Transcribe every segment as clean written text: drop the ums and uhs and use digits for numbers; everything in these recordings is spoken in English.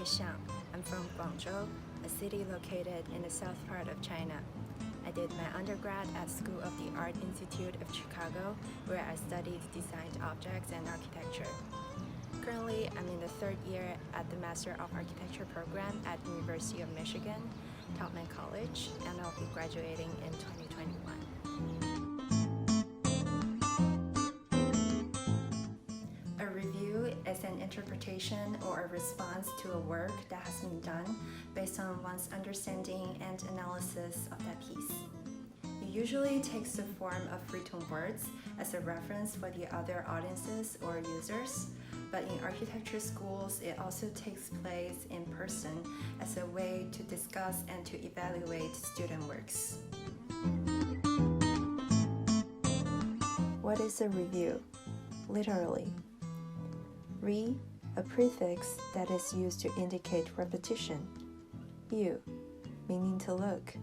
Xiang. I'm from Guangzhou, a city located in the south part of China. I did my undergrad at School of the Art Institute of Chicago, where I studied designed objects and architecture. Currently, I'm in the third year at the Master of Architecture program at University of Michigan, Tubman College, and I'll be graduating in 2021. A review is an interpretation or a response to a work that has been done based on one's understanding and analysis of that piece. It usually takes the form of written words as a reference for the other audiences or users, but in architecture schools, it also takes place in person as a way to discuss and to evaluate student works. What is a review? Literally. Re, a prefix that is used to indicate repetition. View, meaning to look.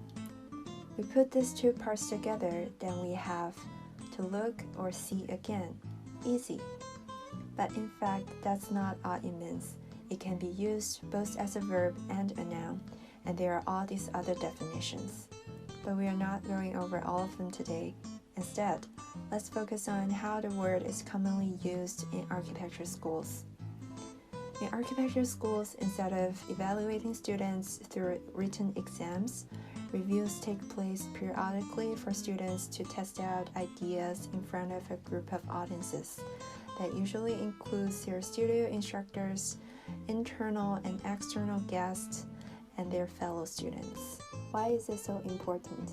We put these two parts together, then we have to look or see again. Easy. But in fact, that's not all it means. It can be used both as a verb and a noun, and there are all these other definitions. But we are not going over all of them today. Instead, let's focus on how the word is commonly used in architecture schools. In architecture schools, instead of evaluating students through written exams, reviews take place periodically for students to test out ideas in front of a group of audiences. That usually includes their studio instructors, internal and external guests, and their fellow students. Why is it so important?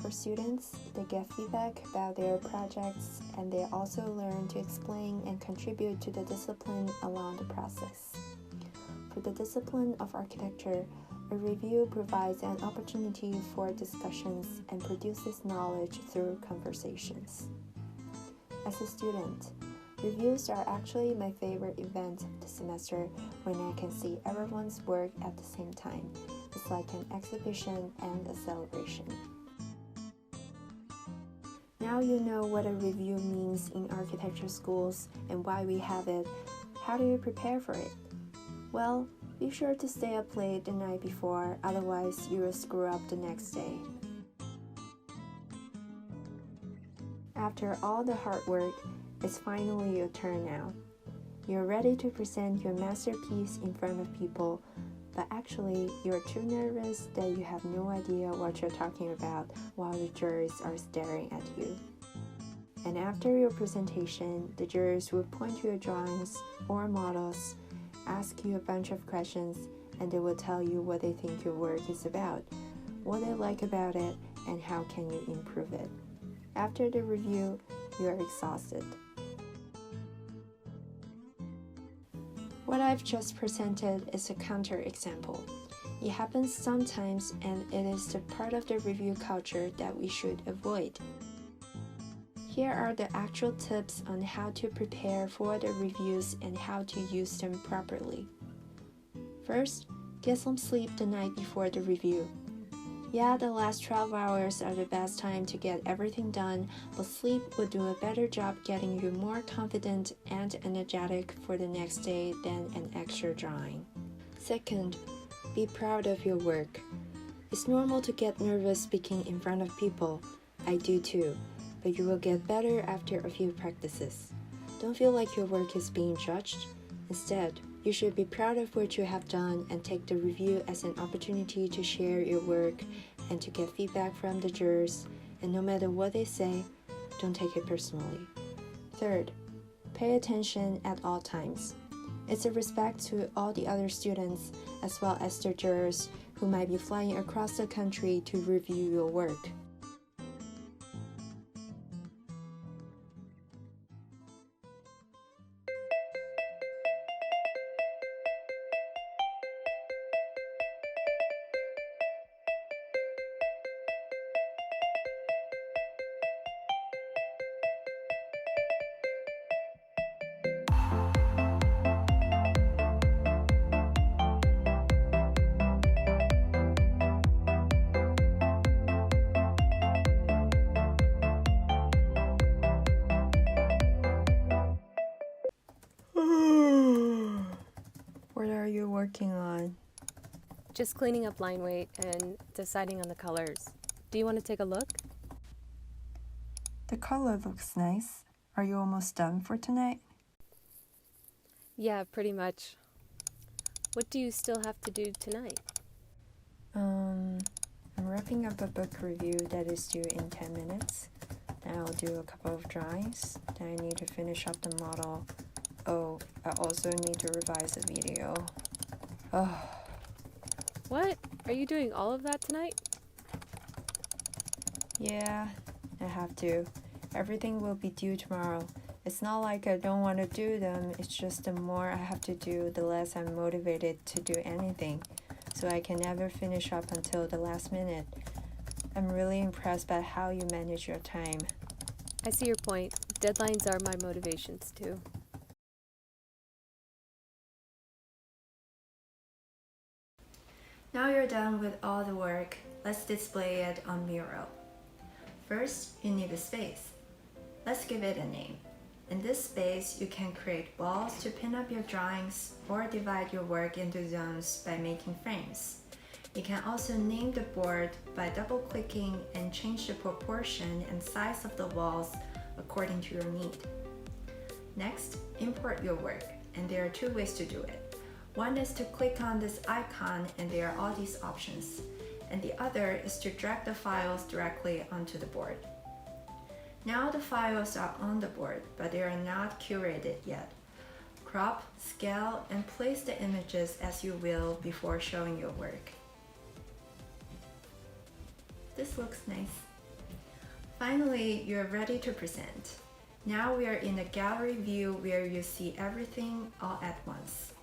For students, they get feedback about their projects, and they also learn to explain and contribute to the discipline along the process. For the discipline of architecture, a review provides an opportunity for discussions and produces knowledge through conversations. As a student, reviews are actually my favorite event this semester when I can see everyone's work at the same time. It's like an exhibition and a celebration. Now you know what a review means in architecture schools and why we have it. How do you prepare for it? Well, be sure to stay up late the night before, otherwise you will screw up the next day. After all the hard work, it's finally your turn now. You're ready to present your masterpiece in front of people, but actually you're too nervous that you have no idea what you're talking about while the jurors are staring at you. And after your presentation, the jurors will point to your drawings or models, ask you a bunch of questions, and they will tell you what they think your work is about, what they like about it, and how can you improve it. After the review, you are exhausted. What I've just presented is a counterexample. It happens sometimes, and it is the part of the review culture that we should avoid. Here are the actual tips on how to prepare for the reviews and how to use them properly. First, get some sleep the night before the review. Yeah, the last 12 hours are the best time to get everything done, but sleep will do a better job getting you more confident and energetic for the next day than an extra drawing. Second, be proud of your work. It's normal to get nervous speaking in front of people. I do too, but you will get better after a few practices. Don't feel like your work is being judged. Instead, you should be proud of what you have done and take the review as an opportunity to share your work and to get feedback from the jurors, and no matter what they say, don't take it personally. Third, pay attention at all times. It's a respect to all the other students as well as the jurors who might be flying across the country to review your work. working on? Just cleaning up line weight and deciding on the colors. Do you want to take a look? The color looks nice. Are you almost done for tonight? Yeah, pretty much. What do you still have to do tonight? I'm wrapping up a book review that is due in 10 minutes. Then I'll do a couple of drawings. Then I need to finish up the model. Oh, I also need to revise the video. Oh. What? Are you doing all of that tonight? Yeah, I have to. Everything will be due tomorrow. It's not like I don't want to do them, it's just the more I have to do, the less I'm motivated to do anything. So I can never finish up until the last minute. I'm really impressed by how you manage your time. I see your point. Deadlines are my motivations too. Now you're done with all the work, let's display it on Miro. First, you need a space. Let's give it a name. In this space, you can create walls to pin up your drawings or divide your work into zones by making frames. You can also name the board by double-clicking and change the proportion and size of the walls according to your need. Next, import your work, and there are two ways to do it. One is to click on this icon and there are all these options, and the other is to drag the files directly onto the board. Now the files are on the board, but they are not curated yet. Crop, scale, and place the images as you will before showing your work. This looks nice. Finally, you're ready to present. Now we are in a gallery view where you see everything all at once.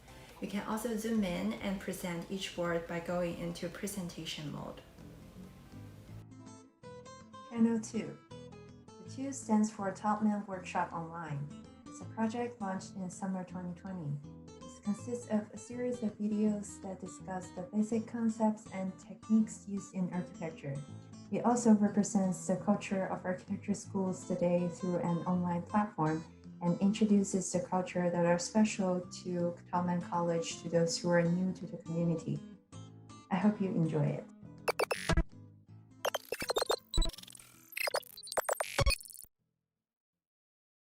You can also zoom in and present each board by going into presentation mode. Channel 2. The 2 stands for Topman Workshop Online. It's a project launched in summer 2020. This consists of a series of videos that discuss the basic concepts and techniques used in architecture. It also represents the culture of architecture schools today through an online platform and introduces the culture that are special to Topman College to those who are new to the community. I hope you enjoy it.